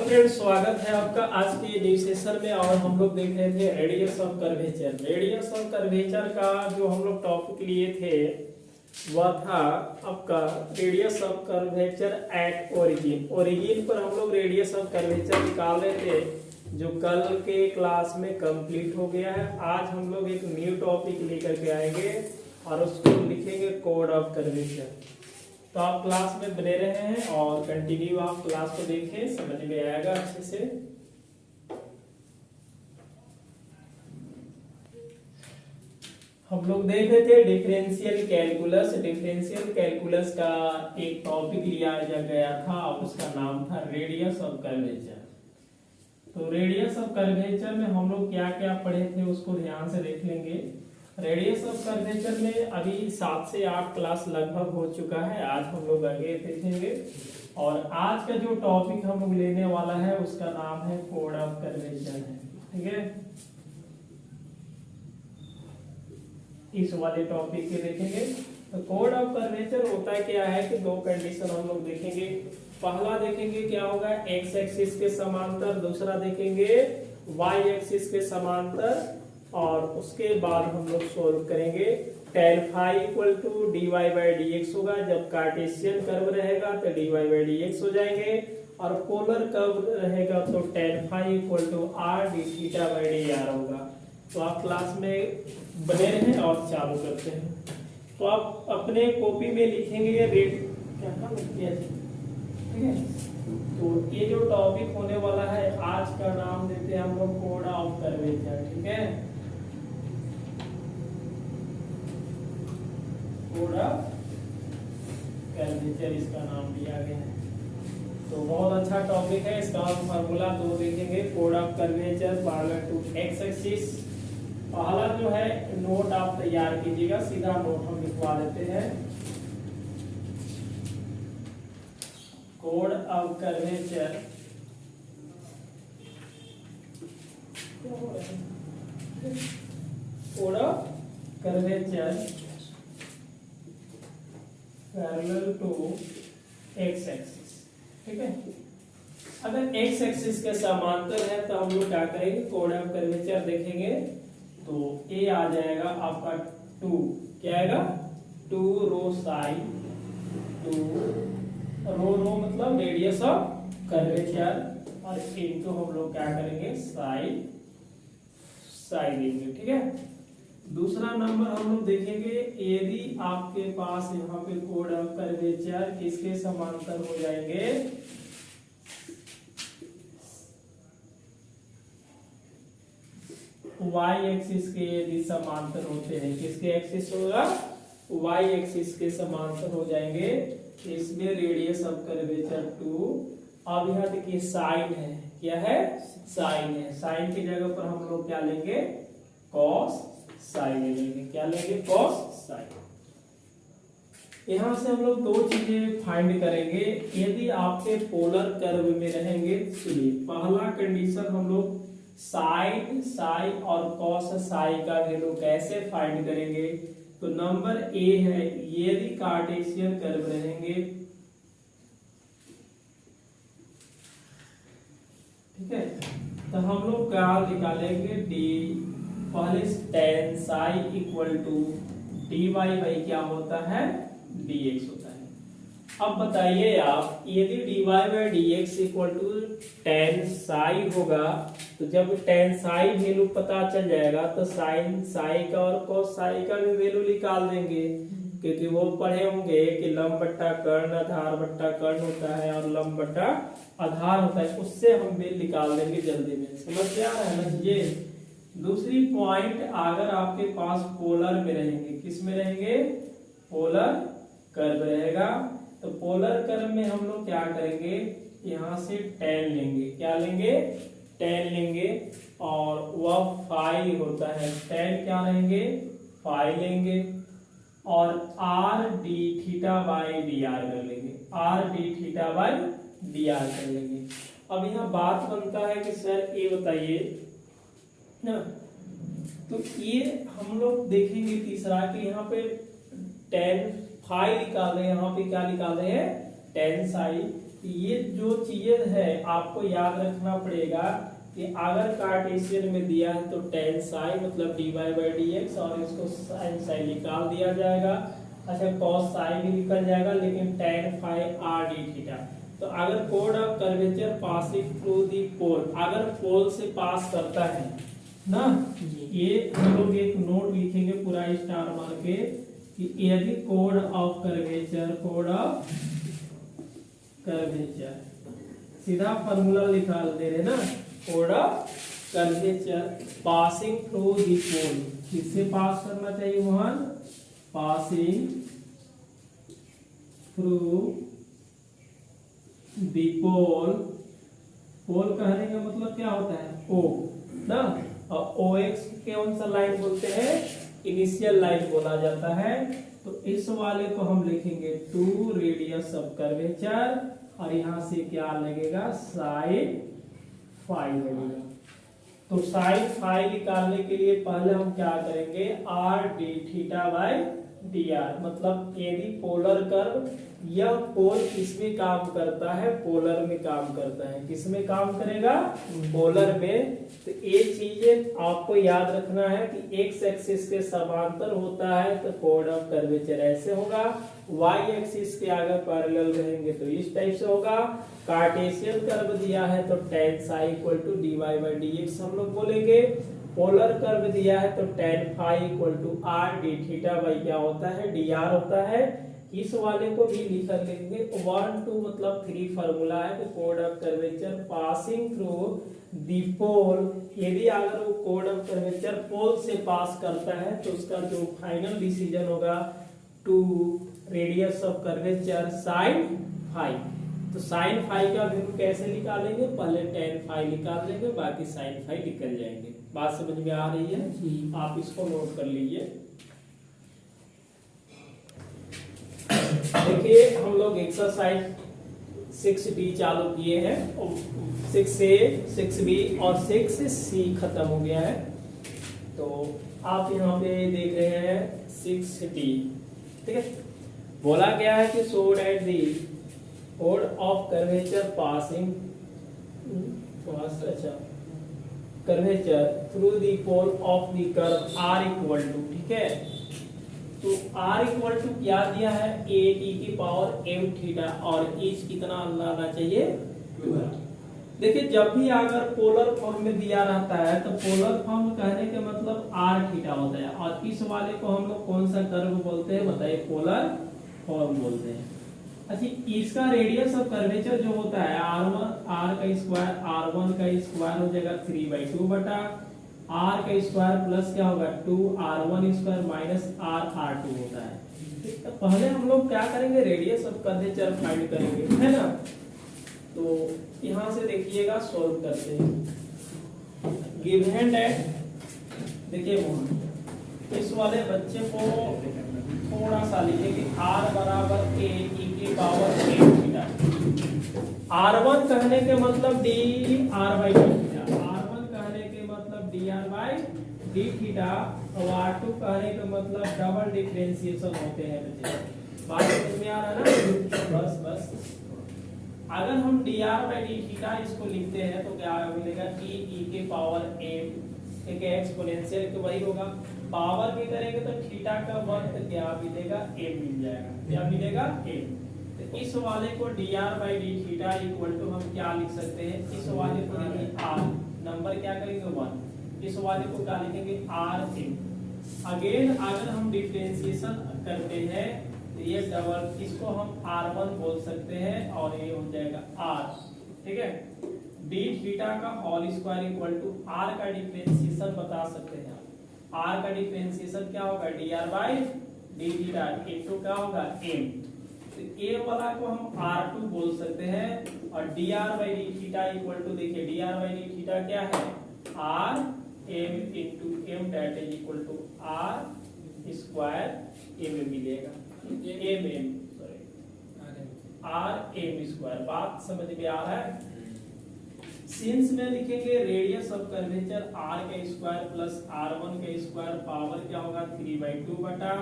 Friends, स्वागत है आपका आज के न्यू सेशन में। और हम लोग देख रहे थे radius of curvature. Radius of curvature का जो हम लोग टॉपिक लिए थे वह था आपका radius of curvature at origin. Origin पर हम लोग रेडियस ऑफ कर्वेचर निकाल रहे थे, जो कल के क्लास में कंप्लीट हो गया है। आज हम लोग एक न्यू टॉपिक लेकर के आएंगे और उसको लिखेंगे कोड ऑफ कर्वेचर। तो आप क्लास में बने रहे हैं और कंटिन्यू आप क्लास को देखें, समझ में आएगा अच्छे से। हम लोग देख रहे थे डिफरेंशियल कैलकुलस। डिफरेंशियल कैलकुलस का एक टॉपिक लिया गया था और उसका नाम था रेडियस ऑफ कर्वेचर। तो रेडियस ऑफ कर्वेचर में हम लोग क्या क्या पढ़े थे उसको ध्यान से देख लेंगे। रेडियस ऑफ कर्वेचर में अभी 7 से 8 क्लास लगभग हो चुका है। आज हम लोग आगे देखेंगे और आज का जो टॉपिक हम लोग लेने वाला है उसका नाम है कोड ऑफ कर्वेचर है। ठीक है, इस वाले टॉपिक के देखेंगे। तो कोड ऑफ कर्वेचर होता है क्या है कि दो कंडीशन हम लोग देखेंगे। पहला देखेंगे क्या होगा, एक्स एक्सिस के समांतर, दूसरा देखेंगे वाई एक्सिस के समांतर। और उसके बाद हम लोग सोल्व करेंगे। tan phi equal to dy by dx होगा। जब कार्टेशियन कर्व रहेगा तो dy बाई dx हो जाएंगे, और पोलर कर्व रहेगा तो tan phi equal to r d theta by dr होगा। तो आप क्लास में बने रहें और चालू करते हैं। तो आप अपने कॉपी में लिखेंगे रेट क्या था, ठीक है। तो ये जो टॉपिक होने वाला है आज का नाम देते हैं हम लोग कोड ऑफ कर्वेचर। ठीक है, कोड ऑफ कर्वेचर इसका नाम दिया गया है। तो बहुत अच्छा टॉपिक है। इसका फार्मूला तो देखेंगे। कोड of curvature parallel to X axis. पहला जो है नोट आप तैयार कीजिएगा, सीधा नोट हम लिखवा देते हैं। Code of curvature code of curvature parallel to X axis. ठीक है, अगर एक्स एक्सिस के समांतर है तो हम लोग क्या करेंगे, कोड ऑफ कर्वेचर देखेंगे। तो ए आ जाएगा आपका 2, क्या आएगा 2 रो साइन, 2 रो मतलब रेडियस ऑफ कर्वेचर, और इनटू हम लोग क्या करेंगे साइन लेंगे। ठीक है, दूसरा नंबर हम लोग देखेंगे, यदि आपके पास यहाँ पे कोड ऑफ कर्वेचर किसके समांतर हो जाएंगे, y एक्सिस के यदि समांतर होते हैं, किसके एक्सिस होगा, y एक्सिस के समांतर हो जाएंगे, इसमें रेडियस ऑफ कर्वेचर 2। अब यहाँ देखिए साइन है, क्या है साइन है। साइन की जगह पर हम लोग क्या लेंगे, कॉस साइन लेंगे। क्या लेंगे, कॉस साइन। यहां से हम लोग दो चीजें फाइंड करेंगे। यदि आपके पोलर कर्व में रहेंगे, सुनिए पहला कंडीशन हम लोग साइन साई और कॉस साई का वैल्यू कैसे फाइंड करेंगे। तो नंबर ए है, यदि कार्टेशियन कर्व रहेंगे, ठीक है, तो हम लोग क्या निकालेंगे, डी पहले tan psi equal to dy by क्या होता है, dx होता है। अब बताइए आप, यदि dy by dx equal to tan psi होगा, तो जब tan साई वैल्यू पता चल जाएगा तो sin साई का और cos साई का भी वैल्यू निकाल देंगे, क्योंकि वो पढ़े होंगे कि लंब बट्टा कर्ण आधार बट्टा कर्ण होता है और लंब बट्टा आधार होता है। उससे हम भी निकाल देंगे जल्दी में। समझ में आ रहा है ना ये। दूसरी पॉइंट, अगर आपके पास पोलर में रहेंगे, किस में रहेंगे, पोलर कर्व रहेगा, तो पोलर कर्व में हम लोग क्या करेंगे, यहां से tan लेंगे। क्या लेंगे, tan लेंगे, और वह फाई होता है। tan क्या लेंगे, फाई लेंगे, और r d theta by dr कर लेंगे। r d theta by dr कर लेंगे। अब यहाँ बात बनता है कि सर ये बताइए ना, तो ये हम लोग देखेंगे तीसरा कि यहाँ पे tan फाई निकाल रहे हैं, यहाँ पे क्या निकाल रहे हैं, tan साई। ये जो चीजें है आपको याद रखना पड़ेगा कि अगर कार्टेशियन में दिया है तो टेन साई मतलब dy बाई डी एक्स, और इसको साइन साई निकाल दिया जाएगा। अच्छा कॉस साई भी निकल जाएगा, लेकिन tan phi r d theta. तो अगर कोड of curvature passing through the pole, अगर पोल से पास करता है ना, ये हम लोग एक नोट लिखेंगे पूरा स्टार मार के कि यदि कोड of curvature, code of curvature, सीधा फॉर्मूला निकाल दे रहे ना, कोड of curvature passing through the pole, किससे पास करना चाहिए Mohan, passing through the pole. Pole कहने का मतलब क्या होता है, ओ ना, और ओ एक्स के कौन सा लाइन बोलते हैं, इनिशियल लाइन बोला जाता है। तो इस वाले को हम लिखेंगे 2 रेडियस ऑफ कर्वेचर, और यहां से क्या लगेगा, साइन फाई लगेगा। तो साइन फाई निकालने के लिए पहले हम क्या करेंगे, are d theta by D R, मतलब यदि पोलर कर्व, यह पोल किसमें काम करता है, पोलर में काम करता है। किसमें काम करेगा, पोलर में। तो ये चीजें आपको याद रखना है कि एक्स एक्सिस के समांतर होता है तो कोड ऑफ कर्वेचर ऐसे होगा, वाई एक्सिस के आगे पैरेलल रहेंगे तो इस टाइप से होगा। कार्टेशियन कर्व दिया है तो tan psi equal to d y by d x हम लोग बोलेंगे। पोलर कर्व दिया है तो tan phi equal to r d theta by क्या होता है, डी आर होता है। इस वाले को भी लिख लेंगे 1 2 मतलब 3 फार्मूला है। तो कोड of curvature passing through the pole, यदि अगर वो कोड ऑफ कर्वेचर पोल से पास करता है तो उसका जो फाइनल डिसीजन होगा 2 radius of curvature sine phi. तो साइन फाई का वैल्यू कैसे निकालेंगे, पहले टेन फाई निकाल लेंगे, बाकी साइन फाई निकल जाएंगे। बात समझ में आ रही है जी, आप इसको नोट कर लीजिए। देखिए हम लोग एक्सरसाइज 6B चालू किए हैं, 6A 6B और 6C खत्म हो गया है। तो आप यहाँ पे देख रहे हैं 6D, ठीक है। बोला गया है कि शो दैट दी कोड ऑफ कर्वेचर पासिंग, अच्छा curvature through the pole of the curve are equal to, ठीक है। तो r इक्वल टू क्या दिया है, a e की पावर m थीटा, और एच कितना लाना चाहिए, 2। देखिए जब भी अगर पोलर फॉर्म में दिया रहता है तो पोलर फॉर्म कहने के मतलब r थीटा होता है, और इस वाले को हम लोग कौन सा कर्व बोलते हैं बताइए, पोलर फॉर्म बोलते हैं। अच्छा इसका रेडियस ऑफ कर्वेचर जो होता है r1 r का स्क्वायर, r1 का स्क्वायर हो जाएगा 3/2 बटा r का स्क्वायर प्लस क्या होगा 2r1 स्क्वायर माइनस r2 होता है। तो पहले हम लोग क्या करेंगे, रेडियस ऑफ कर्वेचर फाइंड करेंगे, है ना। तो यहां से देखिएगा सॉल्व करते हैं। गिवन दैट, देखिए इस वाले बच्चे को थोड़ा सा लीजिए कि r बराबर a e की पावर a थीटा, r1 कहने के मतलब d r by d theta, r1 कहने के मतलब d r by d theta, और r2 कहने के मतलब डबल डिफरेंशिएशन होते हैं बच्चे। बात समझ में आ रहा है ना, बस बस। अगर हम D r by d theta इसको लिखते हैं तो क्या मिलेगा, e के पावर m, ठीक है, एक्सपोनेंशियल तो वही होगा, पावर भी करेंगे तो थीटा का वर्ग क्या मिलेगा, m मिल जाएगा, क्या मिलेगा, m। तो इस वाले को d r by d theta equal to हम क्या लिख सकते हैं, इस वाले को लिखेंगे r, नंबर क्या करेंगे 1, इस वाले को क्या लिखेंगे r m। अगेन अगर हम डिफरेंशिएशन करते हैं तो ये डबल, इसको हम r1 बोल सकते हैं और ये हो जाएगा r, ठीक है। डी थीटा का whole square equal to r का डिफरेंशिएशन बता सकते हैं आप, r का डिफरेंशिएशन क्या होगा, d r by d theta into क्या होगा m। तो a वाला को हम r2 बोल सकते हैं, और d r by d theta equal to, देखिए d r by d theta क्या है, r m into m that is equal to r square m मिलेगा, m sorry r m square. बात समझ में आ रहा है। सिंस में लिखेंगे रेडियस ऑफ कर्वेचर r का स्क्वायर प्लस r1 का स्क्वायर, पावर क्या होगा 3/2 बटा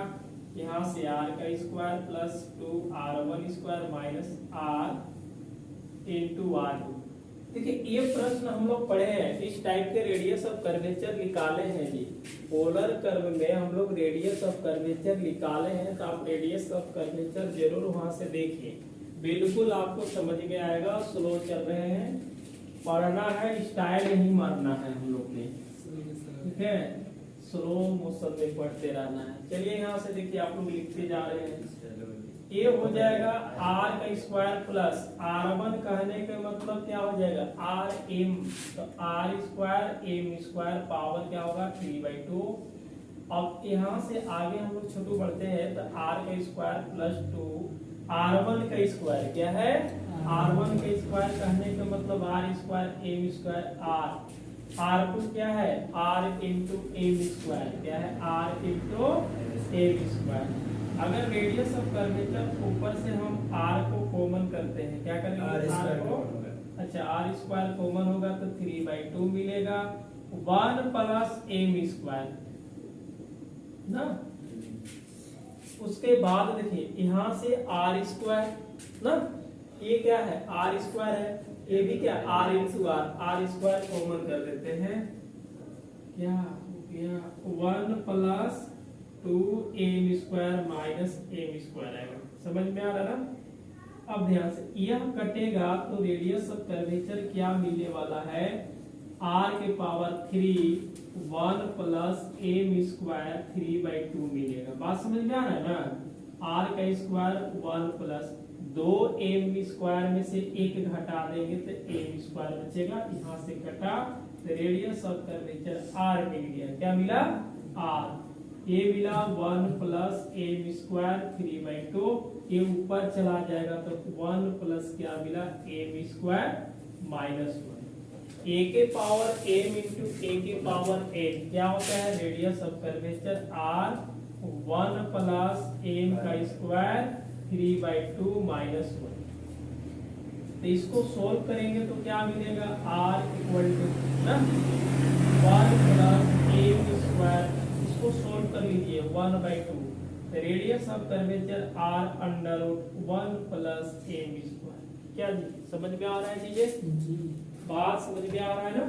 यहाँ से r का square plus 2r1 square minus r into R2। देखिए ये प्रश्न हम लोग पढ़े हैं, इस टाइप के रेडियस ऑफ कर्वेचर निकाले हैं जी। पोलर कर्व में हम लोग रेडियस ऑफ कर्वेचर निकाले हैं, तो आप रेडियस ऑफ कर्वेचर जरूर वहां से देखिए, बिल्कुल आपको समझ में आएगा। स्लो चल रहे हैं, पढ़ना है, स्टाइल नहीं मारना है हम लोग ने, ठीक है, स्लो मोशन में पढ़ते रहना है। चलिए यहाँ से देखिए आप लोग लिखते जा रहे हैं, ये हो जाएगा r का स्क्वायर प्लस r1 कहने का मतलब क्या हो जाएगा rm, तो r square m square power क्या होगा 3/2। अब यहाँ से आगे हम लोग छोटू बढ़ते हैं, तो r का स्क्वायर प्लस 2 r1 का स्क्वायर क्या है, r1 का स्क्वायर कहने का मतलब r square m square r2 क्या है r इंटू m स्क्वायर, क्या है r इंटू m स्क्वायर। अगर रेडियस ऑफ कर्वेचर ऊपर से हम r को कॉमन करते हैं, क्या करेंगे r को, अच्छा r स्क्वायर कॉमन होगा तो 3/2 मिलेगा, 1 प्लस m स्क्वायर ना। उसके बाद देखिए यहाँ से r स्क्वायर ना, ये क्या है r स्क्वायर है, ये भी क्या r into r square common कर देते हैं, क्या हो गया 1 plus 2m square minus m square आएगा। समझ में आ रहा ना। अब ध्यान से यह कटेगा तो रेडियस ऑफ कर्वेचर क्या मिलने वाला है, r के पावर 3 1 प्लस m स्क्वायर 3/2 मिलेगा। बात समझ में आ रहा है ना। r का स्क्वायर 1 प्लस 2m स्क्वायर में से 1 घटा देंगे तो m स्क्वायर बचेगा, यहाँ से कटा तो रेडियस ऑफ कर्वेचर r मिल गया। क्या मिला r, ये मिला 1 प्लस m स्क्वायर 3/2, ये ऊपर चला जाएगा तो 1 प्लस क्या मिला m स्क्वायर माइनस 1। a के पावर m इंटू a के पावर n क्या होता है, radius of curvature r 1 plus m का स्क्वायर 3/2 माइनस 1। तो इसको सोल्व करेंगे तो क्या मिलेगा r इक्वल टू ना 1 प्लस m स्क्वायर, इसको सोल्व कर लीजिए 1/2, radius of curvature r under root 1 plus m square. क्या जी समझ में आ रहा है चीजें, बात समझ में आ रहा है ना।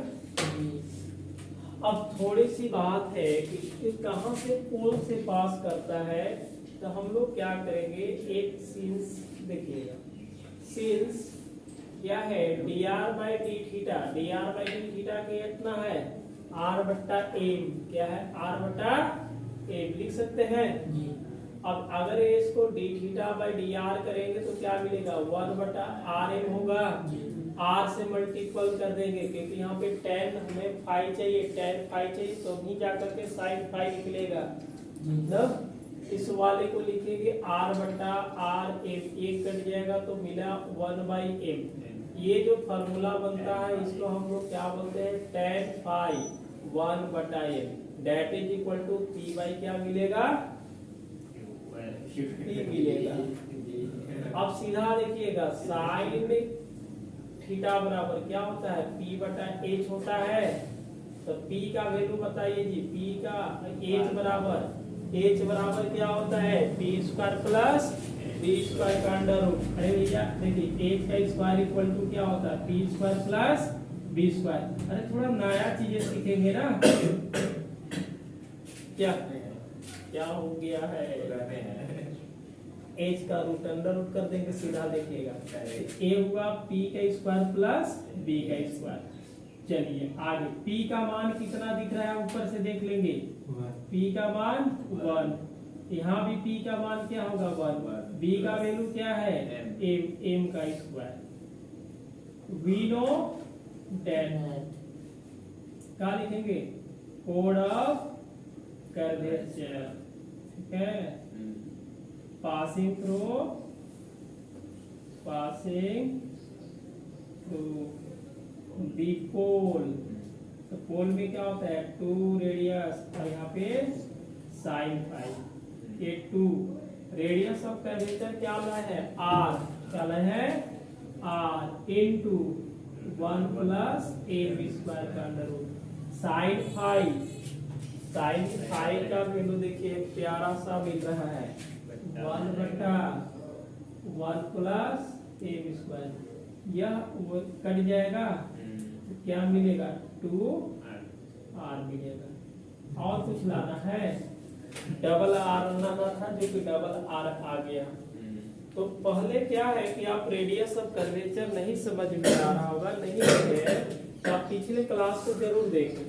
अब थोड़ी सी बात है कि कहां से पोल से पास करता है, तो हम लोग क्या करेंगे, एक सिंस देखिएगा, सिंस क्या है dr/d थीटा, dr/d थीटा के इतना है r/m, क्या है r/m लिख सकते हैं जी। अब अगर इसको d थीटा/dr करेंगे तो क्या मिलेगा 1/rm होगा, r से मल्टीपल कर देंगे क्योंकि यहाँ पे tan हमें फाई चाहिए, tan फाई चाहिए तो ही जाकर के sin फाई निकलेगा ना। इस वाले को लिखेंगे r/rm, एक कट जाएगा तो मिला 1/m। ये जो फार्मूला बनता है इसको हम लोग क्या बोलते हैं tan phi 1/m, that is equal to p by क्या मिलेगा p मिलेगा। अब सीधा देखिएगा साइन थीटा बराबर क्या होता है p/h होता है, तो p का वैल्यू बताइए जी, p का h बराबर क्या होता है p square plus b square का अंडर रूट। अरे भैया देखिए h का स्क्वायर इक्वल टू क्या होता है p square plus b square. अरे थोड़ा नया चीजें सीखेंगे ना। क्या हो गया है, h का रूट अंडर रूट कर देंगे, सीधा देखिएगा a होगा p का स्क्वायर प्लस b का स्क्वायर। चलिए आगे p का मान कितना दिख रहा है ऊपर से देख लेंगे, p का मान 1, यहाँ भी p का मान क्या होगा 1, b का वैल्यू क्या है m का स्क्वायर। वी नो दैट क्या लिखेंगे कोड ऑफ कर्वेचर, ठीक है, पासिंग थ्रू दी पोल। तो पोल में क्या होता है 2 रेडियस और यहाँ पे साइन फाई, ये 2 रेडियस ऑफ कर्वेचर क्या लाए है r, क्या लाए है r into 1 plus m square का अंडर रूट। साइन फाई का वैल्यू देखिए प्यारा सा मिल रहा है 1/1 प्लस m स्क्वायर। यह वो कट जाएगा तो क्या मिलेगा 2r मिलेगा। और कुछ लाना है, डबल आर लाना था जो कि डबल आर आ गया। तो पहले क्या है कि आप रेडियस ऑफ कर्वेचर नहीं समझ में आ रहा होगा, नहीं है तो आप पिछले क्लास को जरूर देखें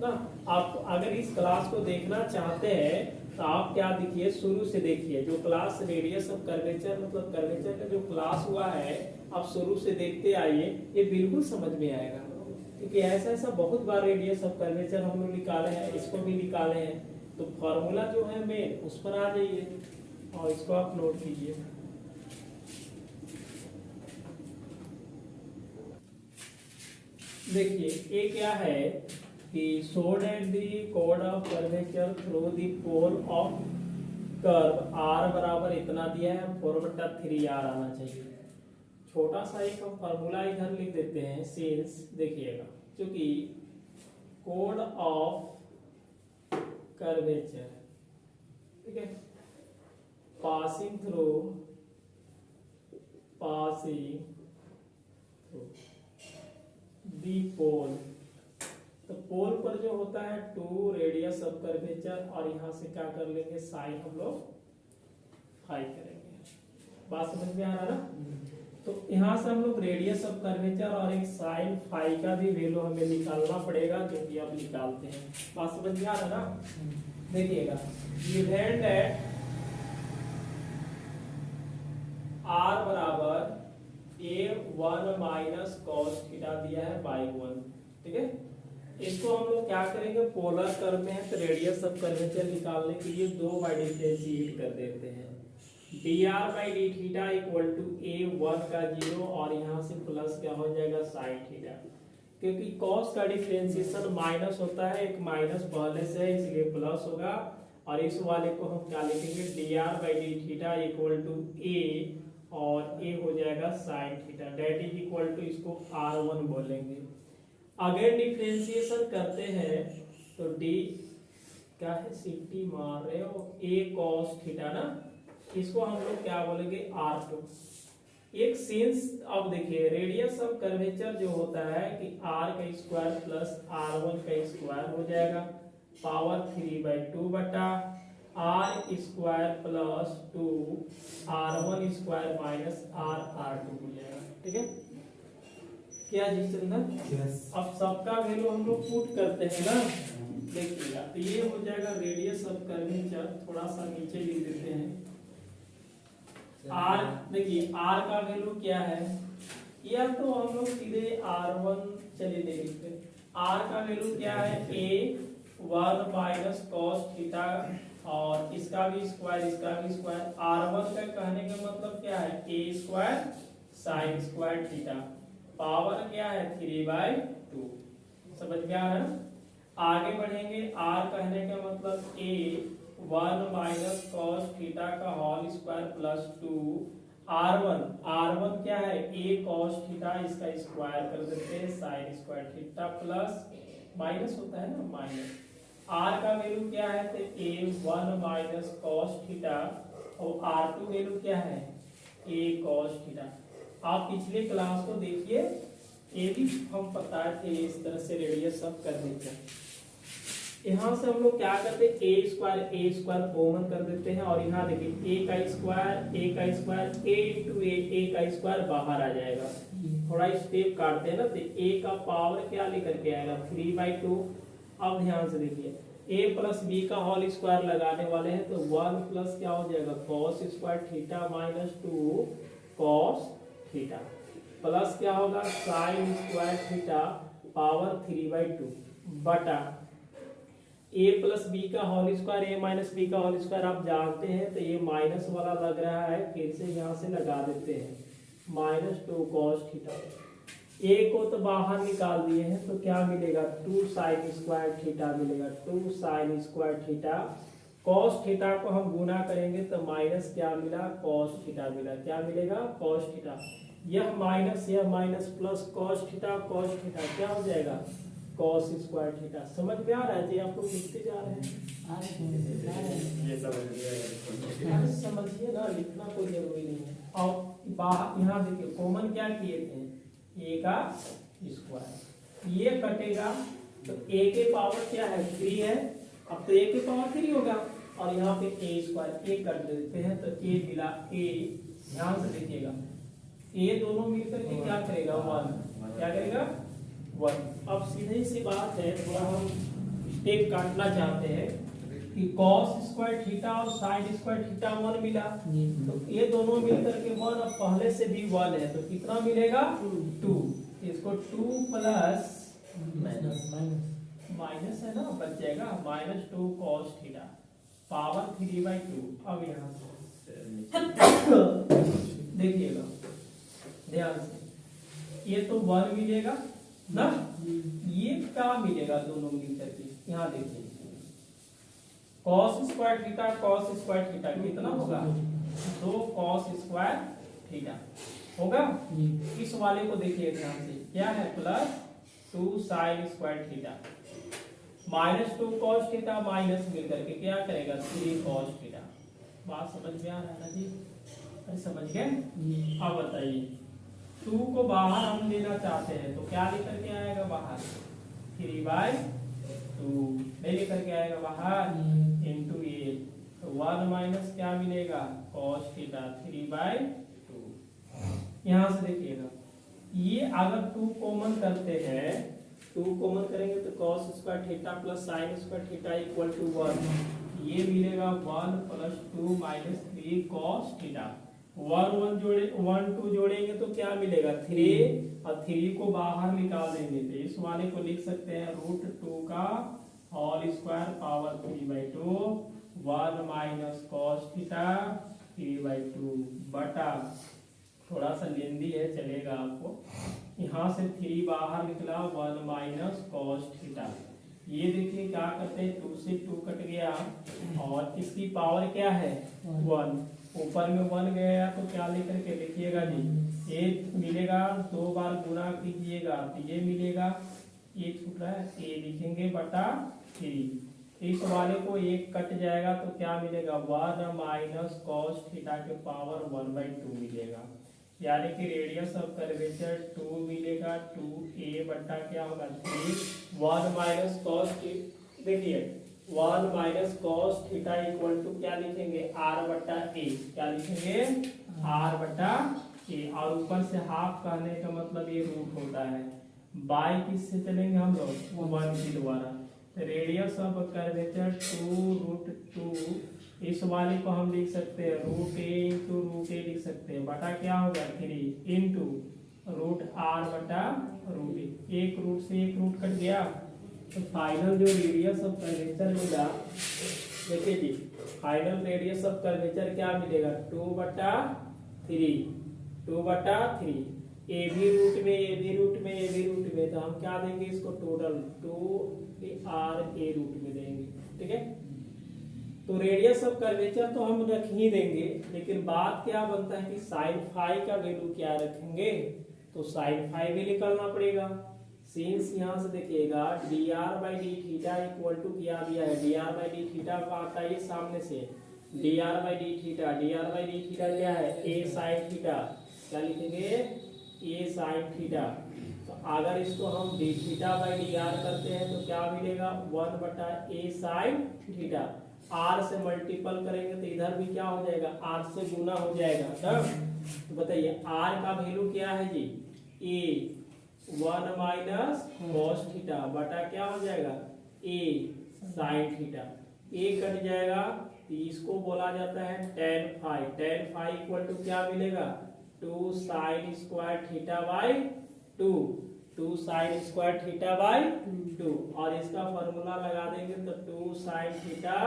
ना। आप अगर इस क्लास को देखना चाहते हैं तो आप क्या देखिए, शुरू से देखिए जो क्लास रेडियस ऑफ कर्वेचर मतलब कर्वेचर का जो क्लास हुआ है आप शुरू से देखते आइए, ये बिल्कुल समझ में आएगा। क्योंकि ऐसा बहुत बार रेडियस ऑफ कर्वेचर हम लोग निकाले हैं, इसको भी निकाले हैं। तो फॉर्मूला जो है मेन उस पर आ जाइए और इसको आप नोट कीजिए। देखिए ये क्या है कि शो दैट द कोड of curvature through the pole of curve r बराबर इतना दिया है, 4/3r आना चाहिए। छोटा सा एक हम फॉर्मूला इधर लिख देते हैं सिंस, देखिएगा क्योंकि कोड ऑफ कर्वेचर, ठीक है, पासिंग थ्रू दी पोल, तो पोल पर जो होता है 2 रेडियस ऑफ कर्वेचर और यहां से क्या कर लेंगे साइन हम लोग फाई करेंगे। बात समझ में आ रहा ना। तो यहां से हम लोग रेडियस ऑफ कर्वेचर और एक साइन फाई का भी वैल्यू हमें निकालना पड़ेगा, जो कि अब निकालते हैं। बात समझ में आ रहा ना। देखिएगा गिवन दैट r बराबर a1 माइनस कॉस थीटा दिया है बाई 1, ठीक है। इसको हम लोग क्या करेंगे, पोलर कर्व में है तो रेडियस ऑफ कर्वेचर निकालने के लिए 2 बाई डिफरेंशिएट कर देते हैं। dr by d theta equal to a1 का 0 और यहाँ से प्लस क्या हो जाएगा साइन थीटा, क्योंकि cos का डिफरेंशिएशन माइनस होता है, एक माइनस पहले से है इसलिए प्लस होगा। और इस वाले को हम क्या लिखेंगे, dr by d theta equal to a और a हो जाएगा sine theta, that is equal to इसको r1 बोलेंगे। अगर डिफरेंशिएशन करते हैं तो d क्या है, सिटी मार रहे हो, a cos थीटा ना, इसको हम लोग क्या बोलेंगे r2। एक सिंस अब देखिए रेडियस ऑफ कर्वेचर जो होता है कि r का स्क्वायर प्लस r1 का स्क्वायर हो जाएगा, पावर 3/2 बटा r square plus 2 r1 square minus r2 हो जाएगा, ठीक है। क्या जी चंदन? अब सबका वैल्यू हम लोग पुट करते हैं ना, देखिएगा तो ये हो जाएगा रेडियस ऑफ कर्वेचर, थोड़ा सा नीचे लिख देते हैं r। देखिए r का वैल्यू क्या है, या तो हम लोग सीधे r1 चलिए ले लिखते हैं। r का वैल्यू क्या है, a1 माइनस कॉस थीटा और इसका भी स्क्वायर इसका भी स्क्वायर। r1 का कहने का मतलब क्या है, a square sign square theta, power क्या है 3/2। समझ में आ रहा है ना। आगे बढ़ेंगे, r कहने का मतलब a1 माइनस कॉस थीटा का होल स्क्वायर प्लस 2 r1 क्या है, a कॉस थीटा, इसका स्क्वायर कर देते हैं sign square theta plus minus होता है ना माइनस। r का वैल्यू क्या है, तो a1 माइनस कॉस थीटा और r2 वैल्यू क्या है, a कॉस थीटा। आप पिछले क्लास को देखिए, ये भी हम पता थे इस तरह से रेडियस ऑफ कर्वेचर। यहाँ से हम लोग क्या करते हैं, ए स्क्वायर कॉमन कर देते हैं और यहाँ देखिए a का स्क्वायर a इंटू ए का स्क्वायर बाहर आ जाएगा। थोड़ा स्टेप काटते हैं ना तो a का पावर क्या लेकर के आएगा 3/2। अब ध्यान से देखिए a प्लस b का होल स्क्वायर लगाने वाले हैं तो 1 प्लस क्या हो जाएगा cos square theta minus 2 cos theta plus क्या होगा साइन स्क्वायर थीटा पावर 3/2 बटा a प्लस बी का whole square a minus b का होल स्क्वायर आप जानते हैं तो ये माइनस वाला लग रहा है, फिर से यहाँ से लगा देते हैं -2 cos थीटा। a को तो बाहर निकाल दिए हैं तो क्या मिलेगा 2 साइन स्क्वायर थीटा मिलेगा, 2 sign square theta. cos theta को हम गुना करेंगे तो माइनस क्या मिला cos थीटा मिला, क्या मिलेगा cos थीटा। यह माइनस प्लस cos थीटा क्या हो जाएगा cos स्क्वायर थीटा। समझ में आ रहा है जी, आप लोग लिखते जा रहे हैं, ये समझिए ना, लिखना कोई जरूरी नहीं है। और बाहर यहाँ देखिए कॉमन क्या किए थे, ए का स्क्वायर, ये कटेगा तो ए के पावर क्या है 3 है, अब तो ए के पावर 3 होगा और यहाँ पे ए स्क्वायर ए कर देते हैं तो ए मिला ए, ध्यान से देखिएगा ए दोनों मिलकर के क्या करेगा 1, क्या करेगा 1। अब सीधे सी बात है, थोड़ा हम स्टेप काटना चाहते हैं कि cos स्क्वायर थीटा और sin स्क्वायर थीटा 1 मिला, तो ये दोनों मिलकर के 1, अब पहले से भी 1 है तो कितना मिलेगा 2, इसको 2 प्लस माइनस है ना, बच जाएगा -2 cos थीटा पावर 3/2। अब यहाँ देखिएगा ध्यान से, ये तो 1 मिलेगा ना, ये क्या मिलेगा दोनों मिलकर के, यहाँ देखिए cos स्क्वायर थीटा कितना होगा 2 cos स्क्वायर थीटा होगा। इस वाले को देखिए ध्यान से, क्या है plus 2 sin square theta -2 cos theta minus मिलकर के क्या करेगा 3 cos थीटा। बात समझ में आ रहा है ना जी, अरे समझ गए। अब बताइए 2 को बाहर हम लेना चाहते हैं तो क्या लेकर के आएगा बाहर 3/2, नहीं लेकर के आएगा बाहर इंटू ए, तो 1 माइनस क्या मिलेगा cos थीटा 3/2। यहाँ से देखिएगा ये अगर 2 कॉमन करते हैं, 2 कॉमन करेंगे तो cos square theta plus sin square theta equal to 1, ये मिलेगा 1 प्लस 2 माइनस 3 cos थीटा। 1 2 जोड़ेंगे तो क्या मिलेगा 3 और 3 को बाहर निकाल देंगे तो इस वाले को लिख सकते हैं √2 का whole square power 3/2, 1 minus cos theta 3/2 बटा, थोड़ा सा लेंदी है चलेगा आपको, यहाँ से 3 बाहर निकला 1 माइनस cos थीटा। ये देखिए क्या करते हैं 2 से 2 कट गया और इसकी पावर क्या है 1, ऊपर में 1 गया तो क्या लेकर के लिखिएगा जी, ये मिलेगा 2 बार गुणा कीजिएगा तो ये मिलेगा, ये छूट रहा है ये लिखेंगे बटा 3, इस वाले को 1 कट जाएगा तो क्या मिलेगा 1 माइनस cos थीटा के पावर 1/2 मिलेगा, यानी कि रेडियस ऑफ कर्वेचर 2 मिलेगा 2a बटा क्या होगा 3, 1 माइनस cos देखिए 1 minus cos theta equal to क्या लिखेंगे r बटा a, क्या लिखेंगे r बटा a, और ऊपर से हाफ कहने का मतलब ये रूट होता है, बाई किससे चलेंगे हम लोग 1 के द्वारा, रेडियस ऑफ कर्वेचर 2√2, इस वाले को हम लिख सकते हैं √a इंटू √a लिख सकते हैं, बटा क्या होगा 3 इंटू √r बटा √a, एक रूट से एक रूट कट गया तो फाइनल जो रेडियस ऑफ कर्वेचर मिला, देखिए जी फाइनल रेडियस ऑफ कर्वेचर क्या मिलेगा 2/3, 2/3, ए भी रूट में ए भी रूट में ए भी रूट में, तो हम क्या देंगे इसको टोटल 2r a रूट में देंगे, ठीक है। तो रेडियस ऑफ कर्वेचर तो हम रख ही देंगे, लेकिन बात क्या बनता है कि साइन फाई का वैल्यू क्या रखेंगे, तो साइन फाई भी निकालना पड़ेगा। सिंस यहाँ से देखिएगा dr/d थीटा इक्वल टू क्या दिया है, dr/d थीटा का आता है सामने से, dr/d थीटा क्या है a sin थीटा, क्या लिखेंगे a sin थीटा, तो अगर इसको हम d थीटा/dr करते हैं तो क्या मिलेगा 1/a sin थीटा, r से मल्टीपल करेंगे तो इधर भी क्या हो जाएगा r से गुना हो जाएगा तब, तो बताइए r का वैल्यू क्या है जी a, 1 माइनस cos थीटा बटा क्या हो जाएगा a sin theta, a cut जाएगा तो इसको बोला जाता है tan phi, tan phi equal to क्या मिलेगा 2 sin square theta by 2, 2 sin square theta by 2, और इसका फॉर्मूला लगा देंगे तो 2 sin theta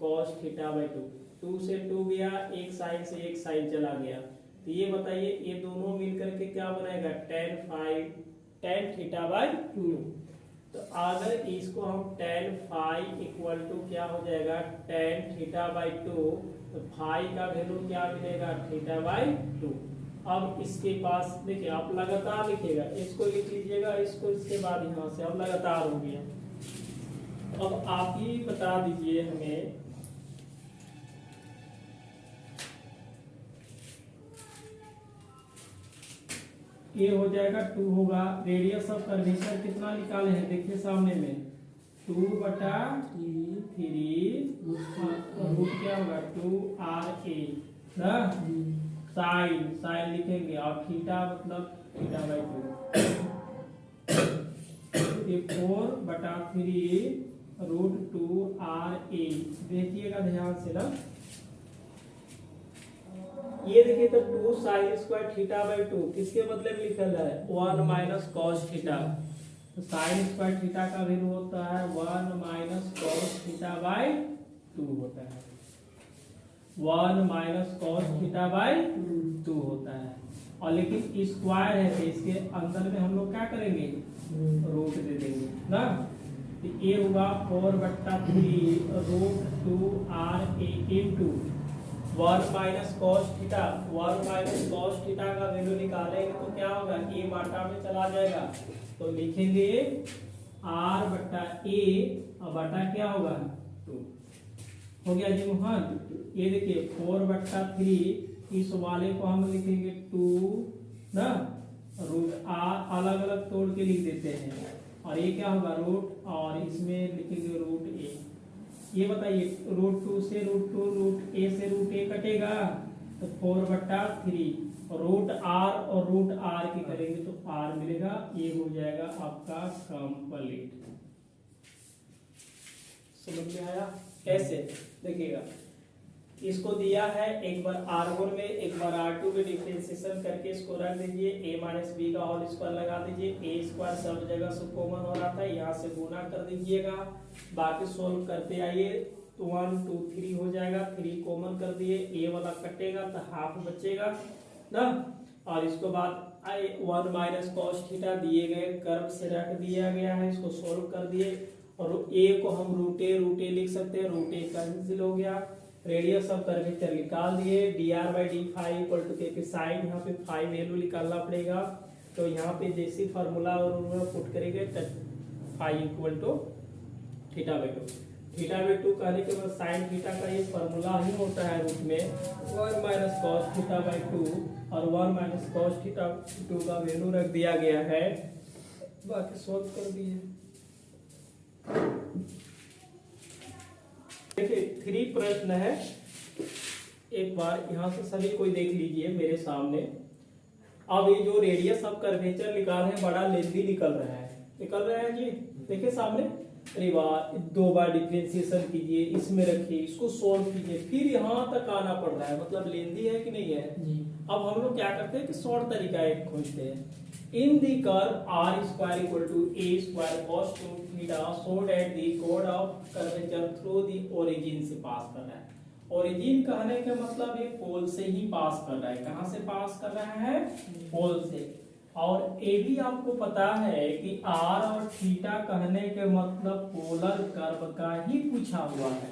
cos theta by 2, 2 से 2 गया, एक साइन से एक साइन चला गया, तो ये बताइए ये दोनों मिलकर के क्या बनाएगा tan थीटा बाई 2, तो अगर इसको हम tan फाई इक्वल टू क्या हो जाएगा tan थीटा बाई 2, तो फाई का वैल्यू क्या मिलेगा थीटा बाई 2। अब इसके पास देखिए आप लगातार लिखिएगा, इसको लिख लीजिएगा, इसको इसके बाद यहाँ से अब लगातार हो गया। अब आप ही बता दीजिए हमें ए हो जाएगा 2 होगा। रेडियस ऑफ कर्वेचर कितना निकाले हैं देखिए सामने में 2/3 रूट क्या होगा 2RA ना। साइन लिखेंगे और थीटा मतलब θ/2 ये 4/3 √2RA। देखिएगा ध्यान से ना, ये देखिए तो 2 sin स्क्वायर θ/2 किसके बदले में लिखा है 1 माइनस cos थीटा। तो sin स्क्वायर थीटा का वैल्यू होता है 1 माइनस cos θ/2 होता है। 1 माइनस cos θ/2 होता है। और लेकिन स्क्वायर है तो इसके अंदर में हम लोग क्या करेंगे रूट दे देंगे ना। तो ये होगा 4/3 √2RA into 1 minus cos theta. 1 minus cos theta का वैल्यू निकालेंगे तो क्या होगा a बाटा में चला जाएगा तो लिखेंगे R/A और बाटा क्या होगा 2 हो गया जी मोहन। ये देखिए 4/3 इस वाले को हम लिखेंगे 2 ना √R अलग अलग तोड़ के लिख देते हैं और ये क्या होगा रूट और इसमें लिखेंगे √A। ये बताइए √2 से √2 √A से √A कटेगा तो 4/3 √R और √R की करेंगे तो R मिलेगा। ये हो जाएगा आपका कंप्लीट। समझ में आया कैसे देखिएगा। इसको दिया है एक बार R1 में एक बार R2 में डिफरेंशिएशन करके इसको रख दीजिए a माइनस बी का होल स्क्वायर लगा दीजिए। a स्क्वायर सब जगह से कॉमन हो रहा था यहाँ से गुना कर दीजिएगा। बाकी सोल्व करते आइए तो 1 2 3 हो जाएगा। 3 कॉमन कर दिए a वाला कटेगा तो हाफ बचेगा ना। और इसके बाद 1 माइनस cos थीटा दिए गए कर्व से रख दिया गया है। इसको सोल्व कर दिए और a को हम √a लिख सकते हैं। √a कैंसिल हो गया। रेडियस ऑफ कर्वेचर निकाल दिए dr/d = k साइन। यहाँ पे फाई वैल्यू निकालना पड़ेगा तो यहाँ पे जैसे फार्मूला और पुट करेंगे फाई इक्वल टू θ/2। θ/2 कहने के बाद साइन थीटा का ये फार्मूला ही होता है रूट में 1 माइनस cos θ/2 और 1 माइनस cos θ/2 का वैल्यू रख दिया गया है। बाकी सॉल्व कर दिए। देखिए 3 प्रश्न है। एक बार यहाँ से सभी कोई देख लीजिए मेरे सामने। अब ये जो रेडियस ऑफ कर्वेचर निकाल है बड़ा लेंथी निकल रहा है जी। देखिए सामने। अरे वाह 2 बार डिफरेंशिएशन कीजिए इसमें रखिए इसको सोल्व कीजिए फिर यहाँ तक आना पड़ रहा है मतलब लेंथी है कि नहीं है। अब हम लोग क्या करते हैं कि शॉर्ट तरीका एक खोजते हैं। In the curve R square equal to A square cos 2 theta so that the chord of curvature through the origin से पास कर रहा है। ओरिजिन कहने का मतलब ये पोल से ही पास कर रहा है। कहाँ से पास कर रहा है पोल से। और ये भी आपको पता है कि R और थीटा कहने के मतलब पोलर कर्व का ही पूछा हुआ है।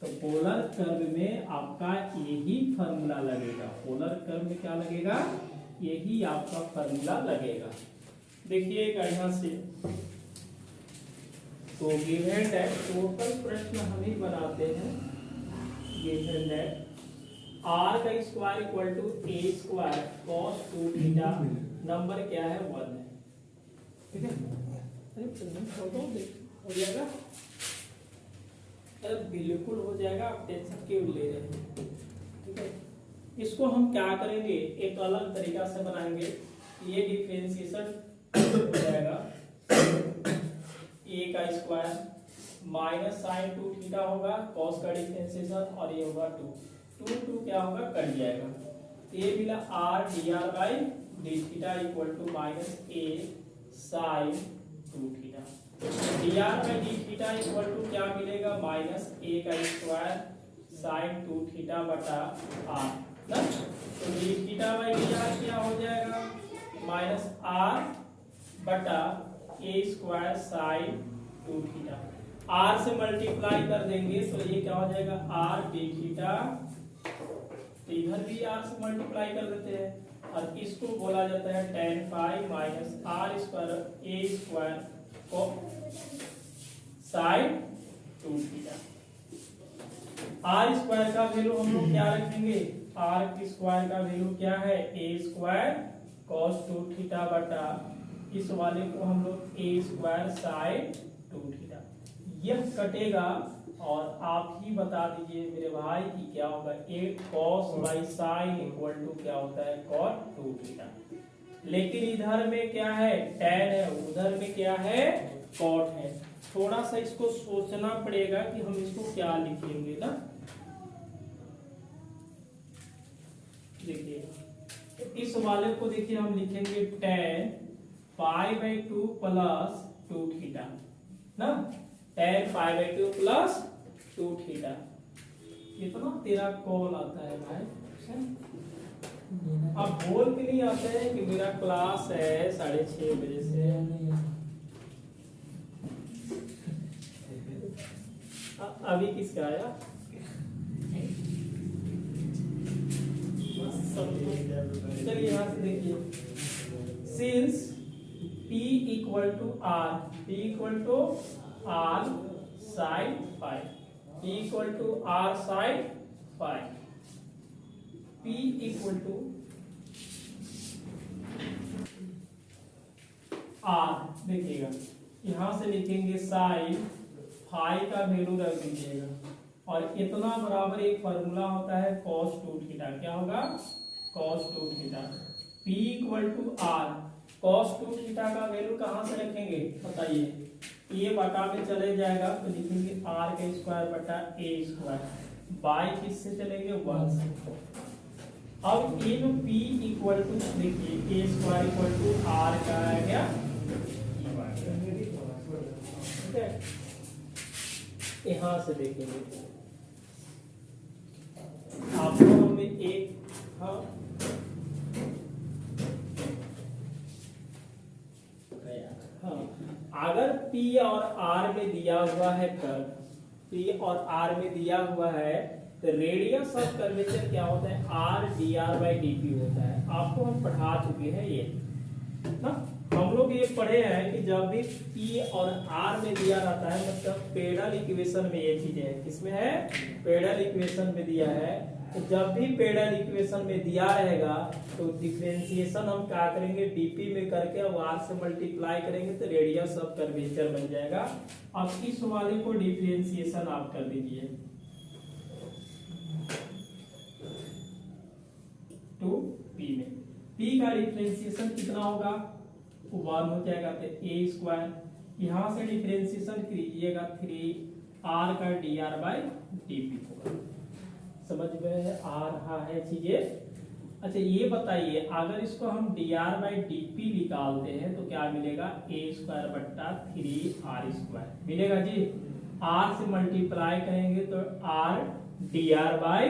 तो पोलर कर्व में आपका यही फॉर्मूला लगेगा। पोलर कर्व में क्या लगेगा यही आपका फॉर्मूला लगेगा। देखिएगा यहाँ से तो गिवन दैट टोटल प्रश्न हम ही बनाते हैं। गिवन दैट R का square equal to A square cos 2 theta number क्या है 1 है। ठीक है हो जाएगा बिल्कुल हो जाएगा। आप टेंशन क्यों ले रहे हैं। ठीक है इसको हम क्या करेंगे एक अलग तरीका से बनाएंगे। ये डिफरेंशिएशन हो जाएगा a का स्क्वायर माइनस साइन 2 थीटा होगा cos का डिफरेंशिएशन और ये होगा 2 क्या होगा कट जाएगा। ये मिला r dr/d theta equal to minus a sine 2 theta. dr/d theta equal to क्या मिलेगा माइनस a का स्क्वायर साइन 2 थीटा बटा r ना। तो d∅dr क्या हो जाएगा माइनस r बटा a square sine 2 theta. r से मल्टीप्लाई कर देंगे तो ये क्या हो जाएगा r d थीटा। इधर भी r से मल्टीप्लाई कर देते हैं और इसको बोला जाता है tan phi minus r square a square को साइन 2 थीटा। r स्क्वायर का वैल्यू हम लोग क्या रखेंगे। r की स्क्वायर का वैल्यू क्या है a स्क्वायर कॉस 2 थीटा बटा इस वाले को हम लोग ए स्क्वायर साइन 2 थीटा, यह कटेगा और आप ही बता दीजिए मेरे भाई कि क्या होगा। A cos by sine equal to क्या होता है, कॉट 2 थीटा। लेकिन इधर में क्या है, टैन है, उधर में क्या है, कॉट है। थोड़ा सा इसको सोचना पड़ेगा कि हम इसको क्या लिखेंगे ना। देखिए इस वाले को देखिए हम लिखेंगे tan pi by 2 plus 2 theta ना, tan pi by 2 plus 2 theta. इतना तेरा कॉल आता है भाई, अब बोल के नहीं आते हैं कि मेरा क्लास है 6:30 बजे से। अभी किसका आया? चलिए यहाँ से देखिए, since P equal to R, P equal to R sine phi, P equal to R sine phi, P equal to R। देखिएगा यहां से लिखेंगे साइन फाइव का वैल्यू रख दीजिएगा और इतना बराबर एक फॉर्मूला होता है cos 2 थीटा। क्या होगा, cos 2 theta. P equal to R, cos 2 theta का वैल्यू कहां से रखेंगे बताइए। ये बटा में चले जाएगा तो लिखेंगे R का स्क्वायर बटा A स्क्वायर, बाई किससे चलेंगे 1 से। अब इन P इक्वल टू देखिए A square equal to R का आ गया, ठीक है। यहां से देखेंगे आप लोग में एक अगर P और R में दिया हुआ है कर्व, P और R में दिया हुआ है तो रेडियस ऑफ कर्वेचर क्या होता है, R dr बाई dt होता है। आपको हम पढ़ा चुके हैं ये ना, हम लोग ये पढ़े हैं कि जब भी P और R में दिया रहता है, मतलब पेडल इक्वेशन में ये चीज है, किसमें है, पेडल इक्वेशन में दिया है। तो जब भी पेडल इक्वेशन में दिया रहेगा तो डिफरेंशिएशन हम क्या करेंगे, डीपी में करके और R से मल्टीप्लाई करेंगे तो रेडियस ऑफ कर्वेचर बन जाएगा। अब इस वाले को डिफरेंशिएशन आप कर दीजिए टू P में, P का डिफरेंशिएशन कितना होगा, 1 हो जाएगा तो A स्क्वायर, यहां से डिफरेंशिएशन कीजिएगा 3R का dr बाई dp होगा। समझ में आ रहा है चीजें। अच्छा ये बताइए अगर इसको हम dr बाई dp निकालते हैं तो क्या मिलेगा, A स्क्वायर बट्टा 3R स्क्वायर मिलेगा जी। R से मल्टीप्लाई करेंगे तो R dr by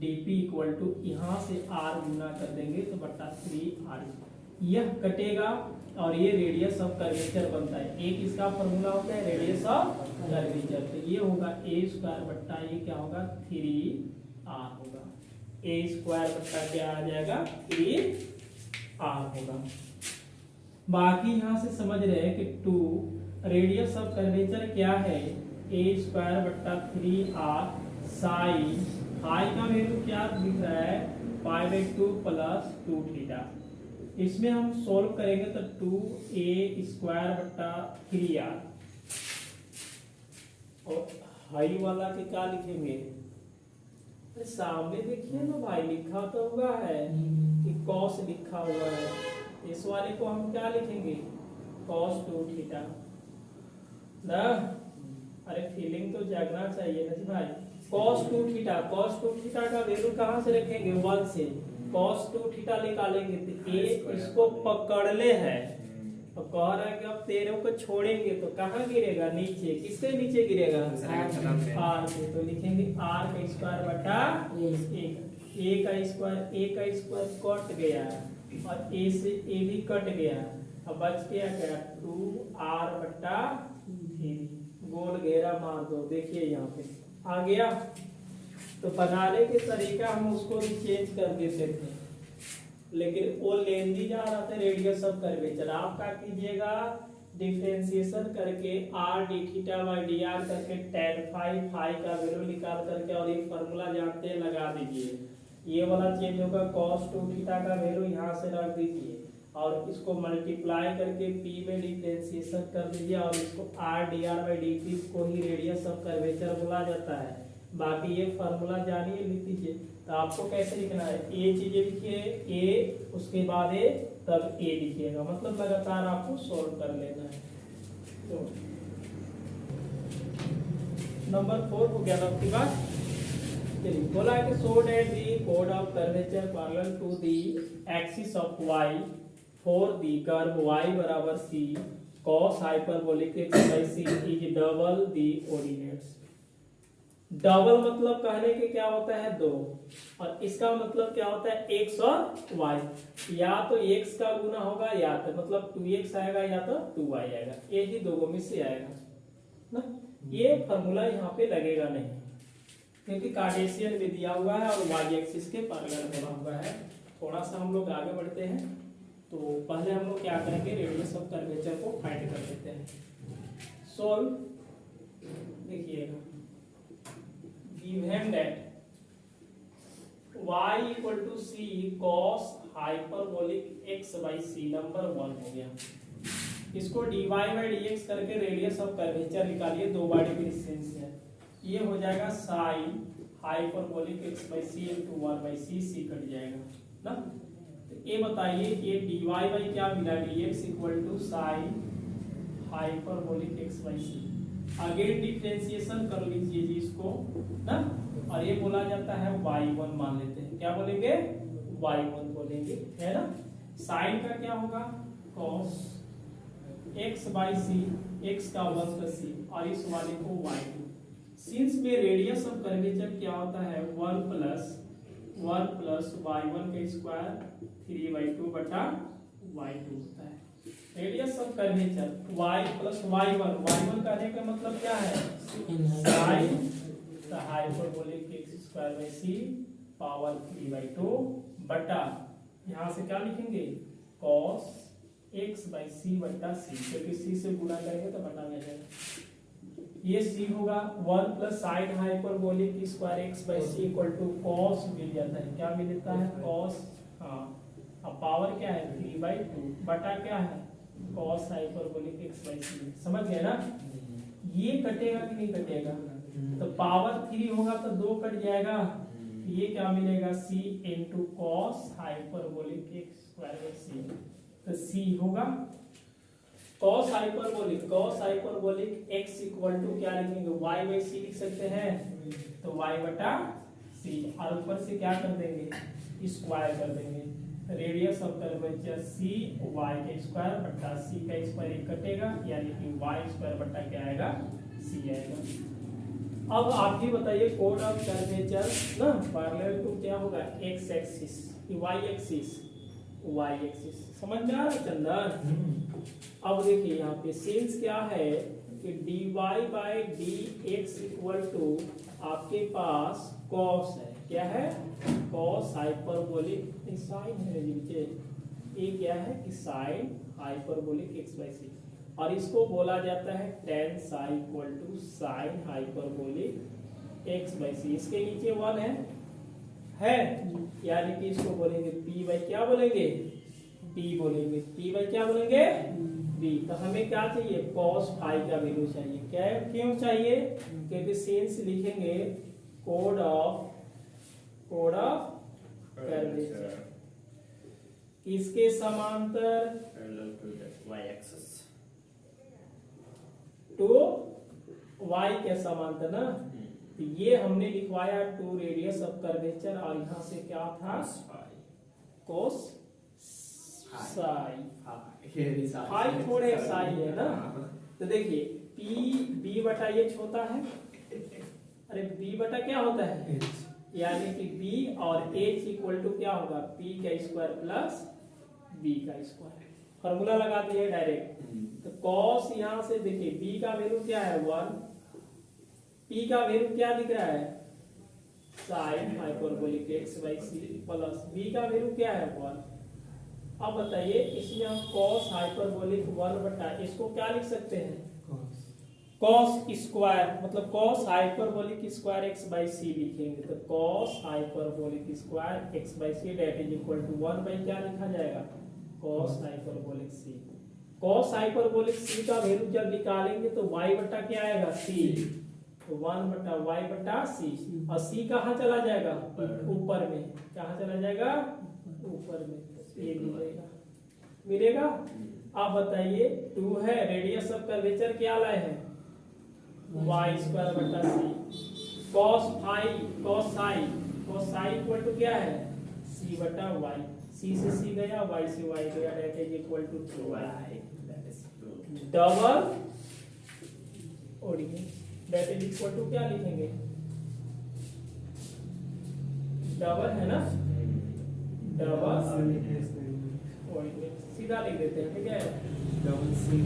dp equal to यहाँ से R गुना कर देंगे तो बट्टा 3R, यह कटेगा और ये रेडियस ऑफ कर्वेचर बनता है। एक इसका फॉर्मूला होता है रेडियस ऑफ कर्वेचर, तो ये होगा A स्क्वायर बट्टा ये क्या होगा 3R होगा, A स्क्वायर बट्टा क्या आ जाएगा 3R होगा। बाकी यहाँ से समझ रहे हैं कि 2 रेडियस ऑफ कर्वेचर क्या है, A स्क्वायर बट्टा 3R साइन फाई का वैल्यू क्या दिख रहा है, पाई बाई 2 प्लस 2 थीटा। इसमें हम सोल्व करेंगे तो 2A स्क्वायर बट्टा 3R और हाई वाला के क्या लिखेंगे, सामने देखिए ना भाई लिखा तो हुआ है कि cos लिखा हुआ है, इस वाले को हम क्या लिखेंगे cos 2 थीटा ना। अरे फीलिंग तो जागना चाहिए ना जी भाई। cos 2 थीटा, cos 2 थीटा का वैल्यू कहां से रखेंगे 1 से, cos 2 थीटा निकालेंगे तो ये इसको पकड़ ले है तो कह रहा है कि अब तेरे को छोड़ेंगे तो कहाँ गिरेगा, नीचे। किससे नीचे गिरेगा, R से। तो लिखेंगे R का स्क्वायर बटा A का स्क्वायर कट गया और A से A भी कट गया, अब बच गया क्या 2R बटा 3, गोल घेरा मार दो। देखिए यहाँ पे आ गया। तो बनाने के तरीका हम उसको भी चेंज कर देते थे लेकिन वो लेंदी जा रहा था रेडियस ऑफ कर्वेचर। आप क्या कीजिएगा डिफरेंशिएशन करके R d theta by dr करके tan फाई का वैल्यू निकाल करके और एक फॉर्मूला जानते हैं लगा दीजिए। ये वाला चेंज होगा, cos 2 थीटा का वैल्यू यहाँ से रख दीजिए और इसको मल्टीप्लाई करके p में डिफरेंशिएशन कर दीजिए और इसको r dr बाई dt को ही रेडियस ऑफ कर्वेचर बोला जाता है। बाकी ये फार्मूला जानिए, लिख दीजिए। तो आपको कैसे लिखना है, ए चीजें लिखिए, ए उसके बाद ए तब ए लिखिएगा, मतलब लगातार आपको सॉल्व कर लेना है। तो नंबर 4 हो गया आपकी बात। चलिए, बोला है कि सो दैट द कोड of curvature parallel to the axis of y for the curve y बराबर c cos hyperbolic x by c is double the ordinates. Double मतलब कहने के क्या होता है, दो, और इसका मतलब क्या होता है, x और y। या तो x का गुना होगा या तो मतलब 2x आएगा या तो 2y आएगा, एक ही दो में से आएगा ना। ये फॉर्मूला यहाँ पे लगेगा नहीं क्योंकि कार्टेशियन में दिया हुआ है और y एक्सिस के पैरेलल बना हुआ है। थोड़ा सा हम लोग आगे बढ़ते हैं, तो पहले हम लोग क्या करेंगे, रेडियस ऑफ कर्वेचर को फाइंड कर लेते हैं। सॉल्व, देखिएगा, given that y equal to c cos hyperbolic x by c number 1 हो गया। इसको dy by dx करके रेडियस ऑफ कर्वेचर निकालिए, दो बार डिफरेंस है, ये हो जाएगा sin hyperbolic x by c into 1 by c, c cut जाएगा ना। तो ये बताइए कि dy by क्या मिला, dx equal to sin hyperbolic x by c। Again differentiation कर लीजिए जी इसको ना, और ये बोला जाता है y1 मान लेते हैं, क्या बोलेंगे, y1 बोलेंगे, है ना। साइन का क्या होगा, cos x by c, x का 1 प्लस c, और इस वाले को y2। सिंस में रेडियस ऑफ कर्वेचर क्या होता है, 1 प्लस y1 का स्क्वायर 3/2 बटा y2 होता है। Radius of curvature y plus y1 कहने का मतलब क्या है, sin hyperbolic x square by c power 3/2 बटा, यहाँ से क्या लिखेंगे, cos x बाई c बटा c, क्योंकि c से गुणा करेंगे तो बटा में जाएगा। ये c होगा 1 plus sine hyperbolic square x by c equal to cos मिल जाता है, क्या मिल जाता है, cos, हाँ, अब पावर क्या है 3/2 बटा क्या है, cos hyperbolic x by c। समझ गए ना। ये कटेगा कि नहीं कटेगा, तो पावर 3 होगा तो 2 कट जाएगा, ये क्या मिलेगा, c into cos hyperbolic x square by c। तो c होगा cos hyperbolic x equal to क्या लिखेंगे, y बाई c लिख सकते हैं, तो y बटा c, और ऊपर से क्या कर देंगे, स्क्वायर कर देंगे। Radius of curvature c y का स्क्वायर बटा c का स्क्वायर, एक कटेगा, यानी कि y स्क्वायर बटा क्या आएगा, c आएगा। अब आप ही बताइए, कोड ऑफ कर्वेचर ना पैरेलल टू क्या होगा, x एक्सिस, y एक्सिस, समझ में आ रहा है चंदन। अब देखिए यहाँ पे सिंस क्या है कि dy by dx equal to आपके पास cos है, क्या है, cos हाइपरबोलिक साइन है नीचे, ये क्या है कि sine hyperbolic x by c, और इसको बोला जाता है tan psi equal to sine hyperbolic x by c। इसके नीचे 1 है, यानी कि इसको बोलेंगे p बाई क्या बोलेंगे, p बोलेंगे, p बाई क्या बोलेंगे, b। तो हमें क्या चाहिए, cos फाई का वैल्यू चाहिए, क्या क्यों चाहिए, क्योंकि सिंस लिखेंगे कोड ऑफ कर्वेचर किसके समांतर, y एक्सिस टू y के समांतर ना। तो ये हमने लिखवाया टू रेडियस ऑफ कर्वेचर, और यहाँ से क्या था, cos साई, फाई थोड़े साई है ना। तो देखिए p b बटा h होता है, अरे b बटा क्या होता है, यानी कि b और h इक्वल टू क्या होगा, p का स्क्वायर प्लस b का स्क्वायर, फॉर्मूला लगा दिए डायरेक्ट। तो cos यहाँ से देखिए b का वैल्यू क्या है 1, p का वैल्यू क्या दिख रहा है, sin hyperbolic x by c plus b का वैल्यू क्या है 1। अब बताइए इसमें हम cos हाइपरबोलिक 1 बटा, इसको क्या लिख सकते हैं, कॉस स्क्वायर मतलब cos hyperbolic square x by c लिखेंगे तो cos hyperbolic square x by c that is equal to 1 by क्या लिखा जाएगा cos hyperbolic c. Cos hyperbolic c का वैल्यू जब निकालेंगे तो y बटा क्या आएगा सी, तो 1 बटा y बटा सी, और सी कहाँ चला जाएगा ऊपर में, कहाँ चला जाएगा ऊपर में, ये मिलेगा मिलेगा। आप बताइए 2 है रेडियस ऑफ कर्वेचर क्या लाए हैं y स्क्वायर बटा सी, cos साई इक्वल टू क्या है c बटा y, c से c गया y से y गया that is equal to 2y, double origin that is equal to क्या लिखेंगे डबल है ना, डबल ओरिजिन सीधा लिख देते हैं ठीक है, डबल सी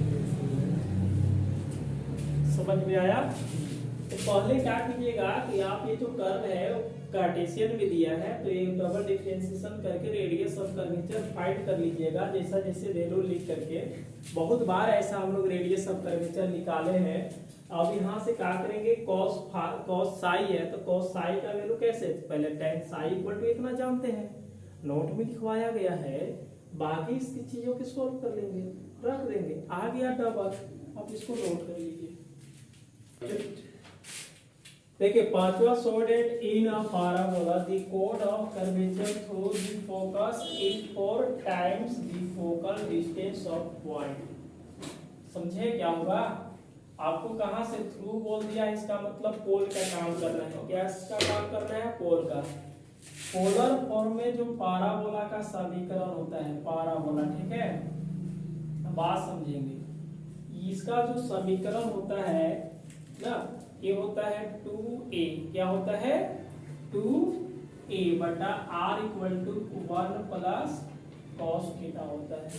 समझ में आया। तो पहले क्या कीजिएगा कि आप ये जो कर्व है कार्टेशियन में दिया है तो ये डबल डिफरेंशिएशन करके रेडियस ऑफ कर्वेचर फाइंड कर लीजिएगा जैसा जैसे वैल्यू लिख करके। बहुत बार ऐसा हम लोग रेडियस ऑफ कर्वेचर निकाले हैं। अब यहाँ से क्या करेंगे कॉस साई है तो कॉस साई का वैल्यू कैसे, पहले tan साई इक्वल टू इतना जानते हैं, नोट में लिखवाया गया है, बाकी इसकी चीजों के सोल्व कर लेंगे रख देंगे, आ गया डबल, अब इसको नोट कर लीजिए। देखिए पांचवा so that in a parabola the कोड of curvature through the focus is 4 times the focal distance of point. समझे क्या होगा, आपको कहां से थ्रू बोल दिया, इसका मतलब पोल का काम करना है, क्या इसका काम करना है पोल का। पोलर फॉर्म में जो पैराबोला का समीकरण होता है पैराबोला, ठीक है बात समझेंगे। इसका जो समीकरण होता है ना ये होता है 2a, क्या होता है 2a बटा r equal to 1 plus cos theta होता है।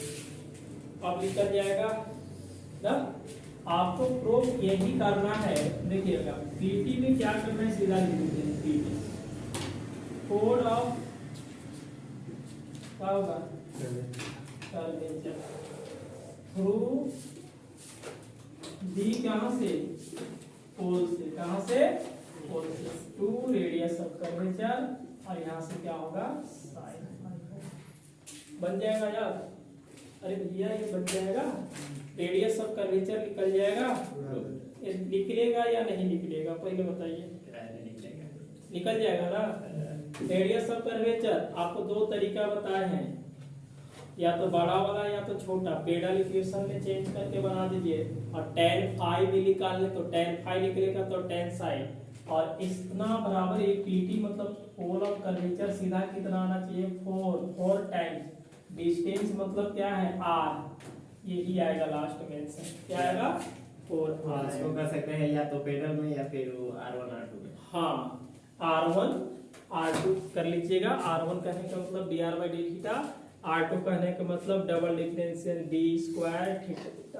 अब निकल जाएगा ना, आपको प्रूफ यही करना है। देखिएगा पीटी में क्या करना है सीधा लिख देते हैं, पीटी कोड ऑफ क्या होगा कर्वेचर थ्रू दी कहां से पोल से, कहां से पोल से 2 रेडियस ऑफ कर्वेचर और यहां से क्या होगा साइन बन जाएगा यार। अरे भैया ये बन जाएगा रेडियस ऑफ कर्वेचर निकल जाएगा, ये निकलेगा या नहीं निकलेगा पहले बताइए, निकल जाएगा ना। रेडियस ऑफ कर्वेचर आपको 2 तरीका बताए हैं, या तो बड़ा वाला या तो छोटा, पेडल इक्वेशन में चेंज करके बना दीजिए, और tan फाई भी निकाल ले तो tan फाई निकलेगा तो tan साइन, और इतना बराबर एक पीटी मतलब पोल ऑफ कर्वेचर सीधा कितना आना चाहिए 4 टाइम्स डिस्टेंस मतलब क्या है r, यही आएगा लास्ट में आंसर क्या आएगा 4r। इसको कर सकते हैं या तो पेडल में या फिर r1 r2 में। हाँ r1 r2 कर लीजिएगा, r1 कहने का मतलब dr by d theta, r2 कहने का मतलब double differential d square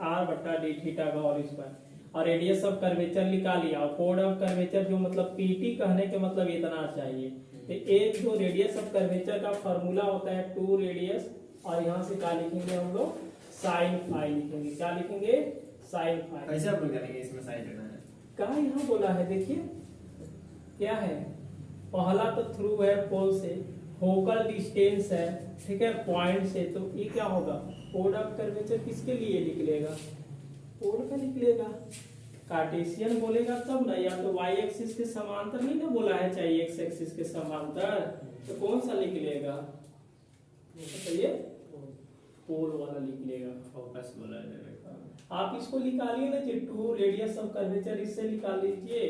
r बटा d थीटा का होल स्क्वायर, और रेडियस ऑफ कर्वेचर निकाल लिया, और कोड ऑफ कर्वेचर जो मतलब pt कहने के मतलब इतना चाहिए। तो एक जो रेडियस ऑफ कर्वेचर का फार्मूला होता है 2 रेडियस, और यहाँ से क्या लिखेंगे हम लोग साइन फाई लिखेंगे, क्या लिखेंगे साइन फाई। कैसे अप्लाई करेंगे इसमें साइन लेना है, कहाँ यहाँ बोला है देखिए क्या है, पहला तो थ्रू है पोल से, फोकल डिस्टेंस है ठीक है पॉइंट से, तो ये क्या होगा कोड ऑफ कर्वेचर किसके लिए निकलेगा पोल का निकलेगा। कार्टेशियन बोलेगा तब ना, या तो y एक्सिस के समांतर नहीं ना बोला है चाहे x एक्सिस के समांतर, तो कौन सा निकलेगा बताइए पोल वाला निकलेगा, फोकस बोला जाएगा। आप इसको निकालिए ना जी 2 रेडियस ऑफ कर्वेचर इससे निकाल लीजिए,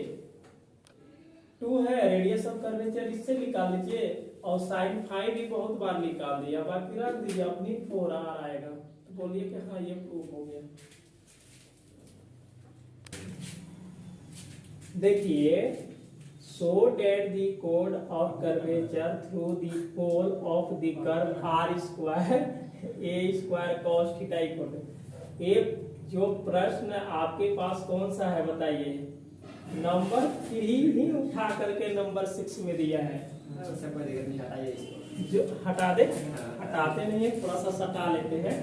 2 है रेडियस ऑफ कर्वेचर इससे निकाल लीजिए, और साइन फाई भी बहुत बार निकाल दिया, बाकी रख दीजिए अपनी 4r आएगा, तो बोलिए कि हाँ ये प्रूफ हो गया। देखिए so that the chord of curvature through the pole of the curve r square a square cos theta equal to, ये जो प्रश्न आपके पास कौन सा है बताइए, नंबर 3 ही उठा करके नंबर 6 में दिया है, उससे कोई दिक्कत नहीं, हटाइए इसको, जो हटा दे हटाते नहीं है थोड़ा सा सटा लेते हैं।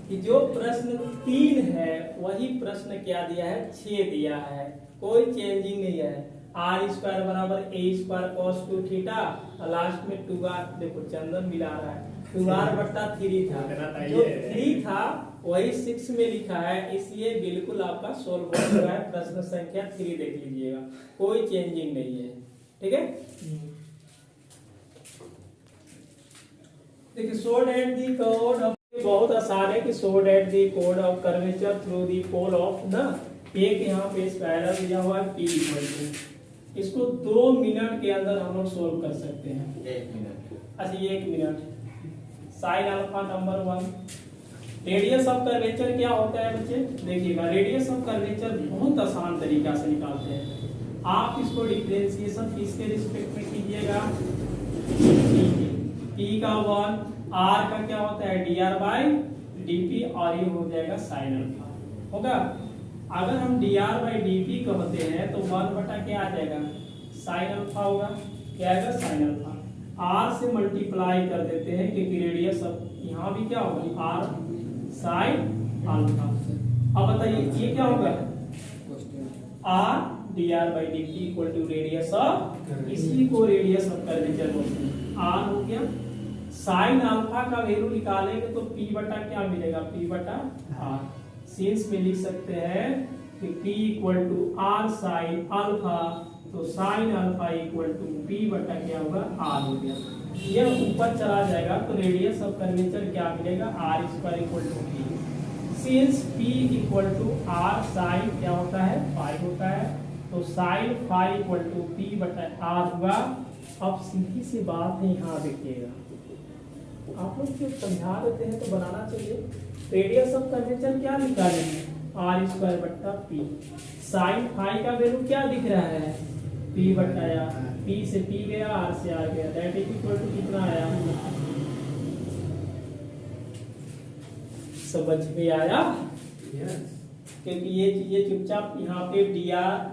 कि जो प्रश्न 3 है वही प्रश्न क्या दिया है, 6 दिया है, कोई चेंजिंग नहीं है। आर स्क्वायर बराबर ए स्क्वायर कॉस 2 थीटा और लास्ट में 2r, देखो चंदन मिला रहा है, 2r बट्टा 3 था, जो 3 था वही 6 में लिखा है, इसलिए बिल्कुल आपका सोल्व हो चुका है। प्रश्न संख्या 3 देख लीजिएगा, कोई चेंजिंग नहीं है, ठीक है। देखिए सो डेट दी कोड ऑफ, बहुत आसान है कि सो डेट दी कोड of curvature through the pole of ना, एक यहाँ पे स्पाइरल दिया हुआ है P इक्वल टू, इसको 2 मिनट के अंदर हम लोग सोल्व कर सकते हैं। 1 मिनट, अच्छा 1 minute. Sine alpha number 1, radius of curvature क्या होता है बच्चे, देखिएगा रेडियस ऑफ कर्वेचर बहुत आसान तरीका से निकालते हैं। आप इसको डिफरेंशिएशन किसके रिस्पेक्ट में कीजिएगा, P का 1, R का क्या होता है dr बाई dp, और ये हो जाएगा साइन अल्फा होगा। अगर हम dr बाई dp कहते हैं तो 1 बटा क्या आ जाएगा, साइन अल्फा होगा, क्या आएगा साइन अल्फा। r से मल्टीप्लाई कर देते हैं क्योंकि रेडियस अब यहाँ भी क्या होगा r साइन अल्फा। अब बताइए ये क्या होगा, r dr by dp equal to radius of, इसी को रेडियस ऑफ कर्वेचर बोलते हैं। r हो गया, साइन अल्फा का वैल्यू निकालेंगे तो p बटा क्या मिलेगा, p बटा r। सिंस में लिख सकते हैं कि p equal to r sine alpha, तो sine alpha equal to p बटा क्या होगा, r हो गया। यह ऊपर चला जाएगा तो रेडियस ऑफ कर्वेचर क्या मिलेगा, r square equal to p। Since p equal to r sine क्या होता है, फाई होता है, तो sine phi equal to p बटा r हुआ। अब सीधी सी बात है, यहाँ देखिएगा आप लोग जो समझा देते हैं तो बनाना चाहिए। रेडियस ऑफ कर्वेचर क्या निकालेंगे, r स्क्वायर बट्टा p, साइन फाई का वैल्यू क्या दिख रहा है, p बट्टा या p से p गया, r से r गया, दैट इज इक्वल टू कितना आया, समझ में आया। क्योंकि ये चीजें चुपचाप यहाँ पे dr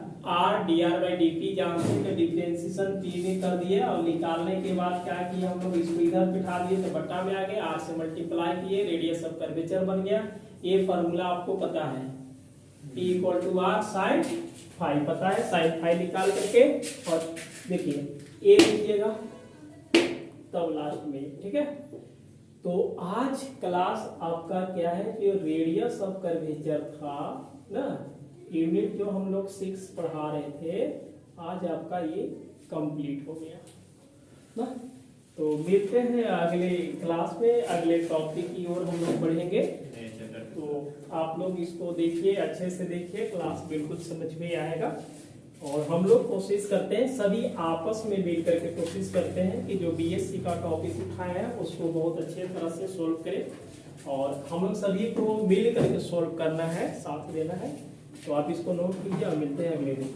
बाई dp जानते हैं, डिफरेंशिएशन p में कर दिए और निकालने के बाद क्या किया हम लोग, इसको इधर बिठा दिए तो बट्टा में आ गया, r से मल्टीप्लाई किए, रेडियस ऑफ कर्वेचर बन गया। ये फॉर्मूला आपको पता है, p equal to r sine phi पता है, साइन फाई निकाल करके और देखिए a लिखिएगा तब लास्ट में, ठीक है। तो आज क्लास आपका क्या है, जो रेडियस ऑफ कर्वेचर था ना, यूनिट जो हम लोग 6 पढ़ा रहे थे, आज आपका ये कंप्लीट हो गया ना। तो मिलते हैं अगले क्लास में, अगले टॉपिक की ओर हम लोग बढ़ेंगे। तो आप लोग इसको देखिए, अच्छे से देखिए, क्लास बिल्कुल समझ में आएगा। और हम लोग कोशिश करते हैं, सभी आपस में मिल करके कोशिश करते हैं कि जो बीएससी का टॉपिक उठाया है उसको बहुत अच्छे तरह से सोल्व करें और हम लोग सभी को मिल करके सोल्व करना है, साथ देना है। तो आप इसको नोट कीजिए और मिलते हैं अगले दिन।